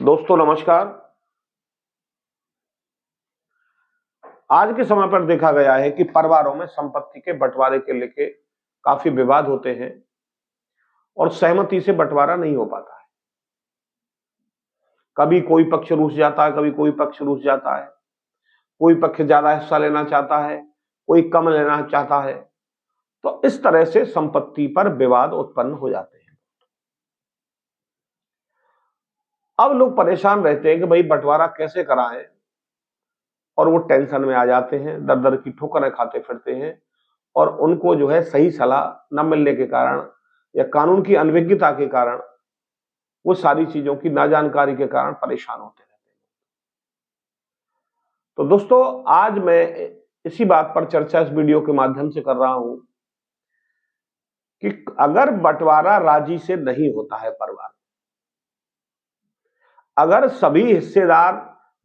दोस्तों नमस्कार। आज के समय पर देखा गया है कि परिवारों में संपत्ति के बंटवारे के लेके काफी विवाद होते हैं और सहमति से बंटवारा नहीं हो पाता है। कभी कोई पक्ष रूठ जाता है, कभी कोई पक्ष रूठ जाता है, कोई पक्ष ज्यादा हिस्सा लेना चाहता है, कोई कम लेना चाहता है। तो इस तरह से संपत्ति पर विवाद उत्पन्न हो जाते हैं। अब लोग परेशान रहते हैं कि भाई बंटवारा कैसे कराएं, और वो टेंशन में आ जाते हैं, दर दर की ठोकरें खाते फिरते हैं और उनको जो है सही सलाह न मिलने के कारण या कानून की अनभिज्ञता के कारण, वो सारी चीजों की ना जानकारी के कारण परेशान होते रहते हैं। तो दोस्तों आज मैं इसी बात पर चर्चा इस वीडियो के माध्यम से कर रहा हूं कि अगर बंटवारा राजी से नहीं होता है परिवार, अगर सभी हिस्सेदार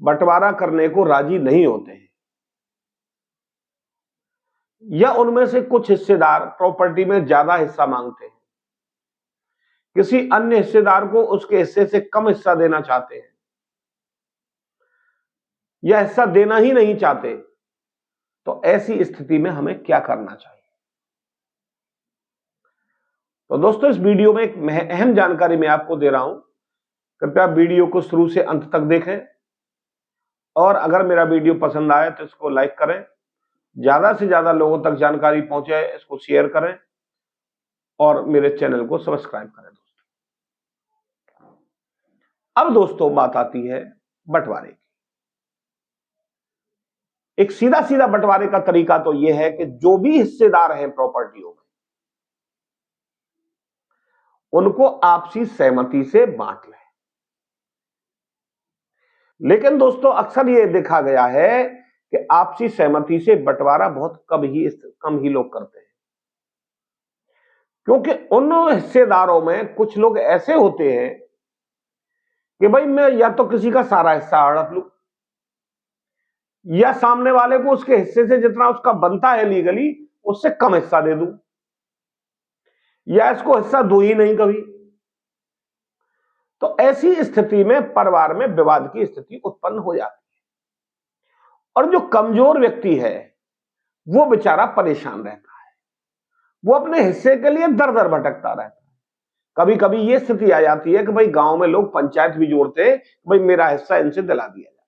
बंटवारा करने को राजी नहीं होते हैं या उनमें से कुछ हिस्सेदार प्रॉपर्टी में ज्यादा हिस्सा मांगते हैं, किसी अन्य हिस्सेदार को उसके हिस्से से कम हिस्सा देना चाहते हैं या हिस्सा देना ही नहीं चाहते, तो ऐसी स्थिति में हमें क्या करना चाहिए। तो दोस्तों इस वीडियो में एक अहम जानकारी मैं आपको दे रहा हूं। कृपया वीडियो को शुरू से अंत तक देखें और अगर मेरा वीडियो पसंद आए तो इसको लाइक करें, ज्यादा से ज्यादा लोगों तक जानकारी पहुंचे, इसको शेयर करें और मेरे चैनल को सब्सक्राइब करें। दोस्तों अब दोस्तों बात आती है बंटवारे की। एक सीधा सीधा बंटवारे का तरीका तो यह है कि जो भी हिस्सेदार हैं प्रॉपर्टियों में, उनको आपसी सहमति से बांट लें। लेकिन दोस्तों अक्सर यह देखा गया है कि आपसी सहमति से बंटवारा बहुत कम ही लोग करते हैं, क्योंकि उन हिस्सेदारों में कुछ लोग ऐसे होते हैं कि भाई मैं या तो किसी का सारा हिस्सा हड़प लूं या सामने वाले को उसके हिस्से से जितना उसका बनता है लीगली उससे कम हिस्सा दे दूं या इसको हिस्सा दो ही नहीं कभी। तो ऐसी स्थिति में परिवार में विवाद की स्थिति उत्पन्न हो जाती है और जो कमजोर व्यक्ति है वो बेचारा परेशान रहता है, वो अपने हिस्से के लिए दर दर भटकता रहता है। कभी कभी ये स्थिति आ जाती है कि भाई गांव में लोग पंचायत भी जोड़ते हैं, भाई मेरा हिस्सा इनसे दिला दिया जाए,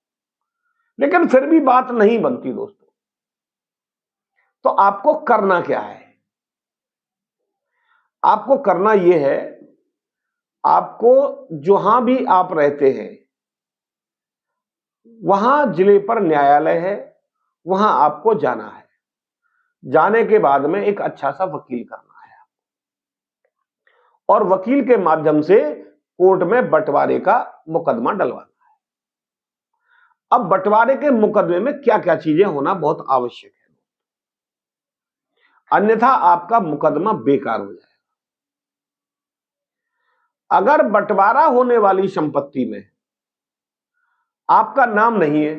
लेकिन फिर भी बात नहीं बनती। दोस्तों तो आपको करना क्या है? आपको करना यह है, आपको जहां भी आप रहते हैं वहां जिले पर न्यायालय है, वहां आपको जाना है। जाने के बाद में एक अच्छा सा वकील करना है और वकील के माध्यम से कोर्ट में बंटवारे का मुकदमा डलवाना है। अब बंटवारे के मुकदमे में क्या क्या चीजें होना बहुत आवश्यक है, अन्यथा आपका मुकदमा बेकार हो जाएगा। अगर बंटवारा होने वाली संपत्ति में आपका नाम नहीं है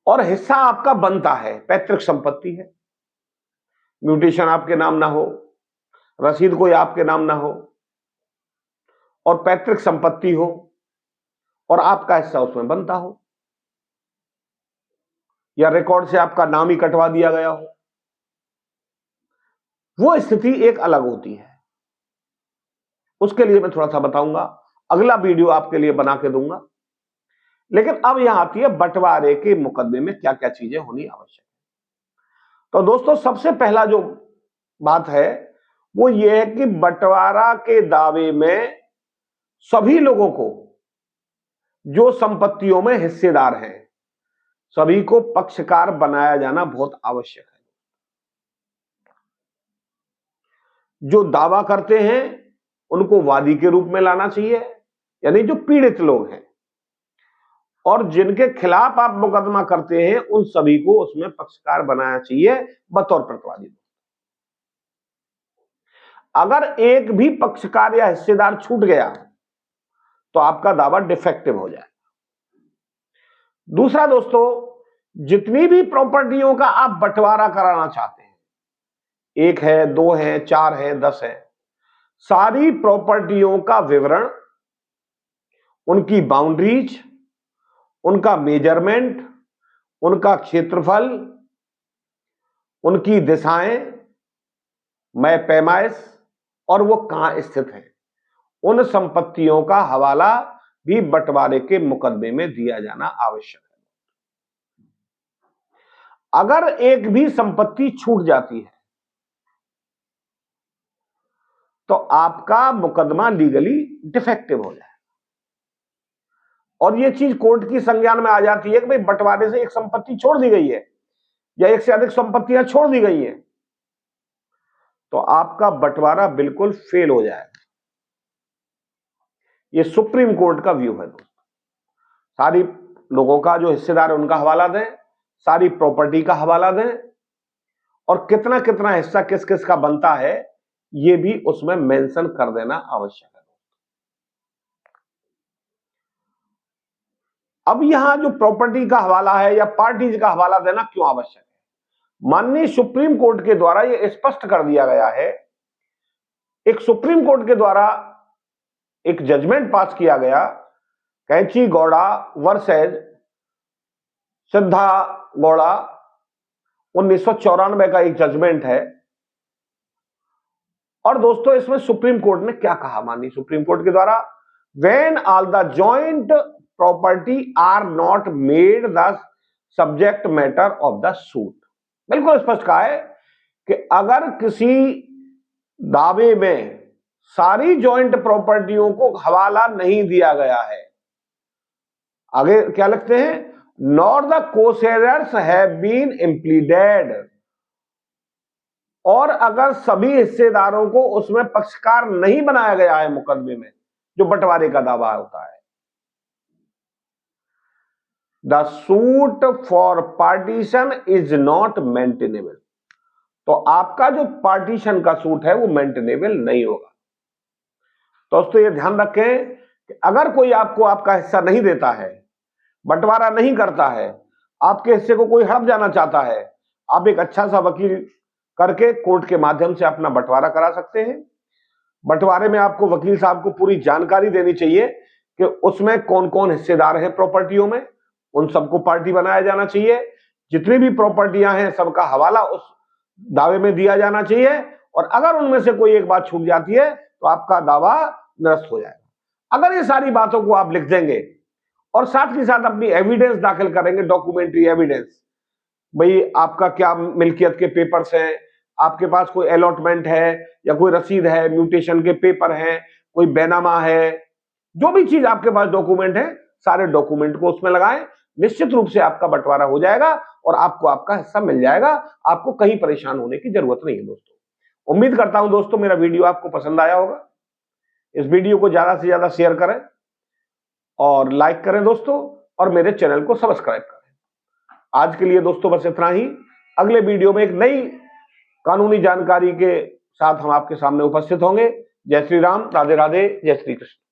और हिस्सा आपका बनता है, पैतृक संपत्ति है, म्यूटेशन आपके नाम ना हो, रसीद कोई आपके नाम ना हो और पैतृक संपत्ति हो और आपका हिस्सा उसमें बनता हो, या रिकॉर्ड से आपका नाम ही कटवा दिया गया हो, वो स्थिति एक अलग होती है। उसके लिए मैं थोड़ा सा बताऊंगा, अगला वीडियो आपके लिए बना के दूंगा। लेकिन अब यहां आती है बंटवारे के मुकदमे में क्या क्या चीजें होनी आवश्यक है। तो दोस्तों सबसे पहला जो बात है वो ये है कि बंटवारा के दावे में सभी लोगों को, जो संपत्तियों में हिस्सेदार हैं, सभी को पक्षकार बनाया जाना बहुत आवश्यक है। जो दावा करते हैं उनको वादी के रूप में लाना चाहिए, यानी जो पीड़ित लोग हैं, और जिनके खिलाफ आप मुकदमा करते हैं उन सभी को उसमें पक्षकार बनाना चाहिए बतौर प्रतिवादी। अगर एक भी पक्षकार या हिस्सेदार छूट गया तो आपका दावा डिफेक्टिव हो जाएगा। दूसरा दोस्तों, जितनी भी प्रॉपर्टियों का आप बंटवारा कराना चाहते हैं, 1 है, 2 है, 4 है, 10 है, सारी प्रॉपर्टियों का विवरण उनकी बाउंड्रीज, उनका मेजरमेंट, उनका क्षेत्रफल, उनकी दिशाएं, पैमाइश और वो कहां स्थित है, उन संपत्तियों का हवाला भी बंटवारे के मुकदमे में दिया जाना आवश्यक है। अगर एक भी संपत्ति छूट जाती है तो आपका मुकदमा लीगली डिफेक्टिव हो जाए, और यह चीज कोर्ट की संज्ञान में आ जाती है कि भाई बंटवारे से एक संपत्ति छोड़ दी गई है या एक से अधिक संपत्तियां छोड़ दी गई हैं, तो आपका बंटवारा बिल्कुल फेल हो जाएगा। यह सुप्रीम कोर्ट का व्यू है दोस्तों। सारी लोगों का जो हिस्सेदार है उनका हवाला दें, सारी प्रॉपर्टी का हवाला दें, और कितना कितना हिस्सा किस किस का बनता है यह भी उसमें मेंशन कर देना आवश्यक है। अब यहां जो प्रॉपर्टी का हवाला है या पार्टीज का हवाला देना क्यों आवश्यक है? माननीय सुप्रीम कोर्ट के द्वारा यह स्पष्ट कर दिया गया है, एक सुप्रीम कोर्ट के द्वारा एक जजमेंट पास किया गया, कैंची गौड़ा वर्सेज सिद्धा गौड़ा 1994 का एक जजमेंट है। और दोस्तों इसमें सुप्रीम कोर्ट ने क्या कहा? माननीय सुप्रीम कोर्ट के द्वारा, when all the joint property are not made the subject matter of the suit, बिल्कुल स्पष्ट कहा है कि अगर किसी दावे में सारी जॉइंट प्रॉपर्टियों को हवाला नहीं दिया गया है, आगे क्या लिखते हैं, नॉर द कोशेयर्स हैव बीन इम्प्लीडेड, और अगर सभी हिस्सेदारों को उसमें पक्षकार नहीं बनाया गया है मुकदमे में, जो बंटवारे का दावा होता है, the suit for partition is not maintainable, तो आपका जो पार्टीशन का सूट है वो मेंटेनेबल नहीं होगा। दोस्तों ये ध्यान रखें कि अगर कोई आपको आपका हिस्सा नहीं देता है, बंटवारा नहीं करता है, आपके हिस्से को कोई हड़प जाना चाहता है, आप एक अच्छा सा वकील करके कोर्ट के माध्यम से अपना बंटवारा करा सकते हैं। बंटवारे में आपको वकील साहब को पूरी जानकारी देनी चाहिए कि उसमें कौन कौन हिस्सेदार हैं प्रॉपर्टियों में, उन सबको पार्टी बनाया जाना चाहिए, जितनी भी प्रॉपर्टियां हैं सबका हवाला उस दावे में दिया जाना चाहिए, और अगर उनमें से कोई एक बात छूट जाती है तो आपका दावा निरस्त हो जाएगा। अगर ये सारी बातों को आप लिख देंगे और साथ ही साथ अपनी एविडेंस दाखिल करेंगे, डॉक्यूमेंट्री एविडेंस, भाई आपका क्या मिल्कियत के पेपर्स हैं, आपके पास कोई अलॉटमेंट है या कोई रसीद है, म्यूटेशन के पेपर हैं, कोई बैनामा है, जो भी चीज आपके पास डॉक्यूमेंट है सारे डॉक्यूमेंट को उसमें लगाएं, निश्चित रूप से आपका बंटवारा हो जाएगा और आपको आपका हिस्सा मिल जाएगा। आपको कहीं परेशान होने की जरूरत नहीं है दोस्तों। उम्मीद करता हूं दोस्तों मेरा वीडियो आपको पसंद आया होगा। इस वीडियो को ज्यादा से ज्यादा शेयर करें और लाइक करें दोस्तों, और मेरे चैनल को सब्सक्राइब करें। आज के लिए दोस्तों बस इतना ही। अगले वीडियो में एक नई कानूनी जानकारी के साथ हम आपके सामने उपस्थित होंगे। जय श्री राम, राधे राधे, जय श्री कृष्ण।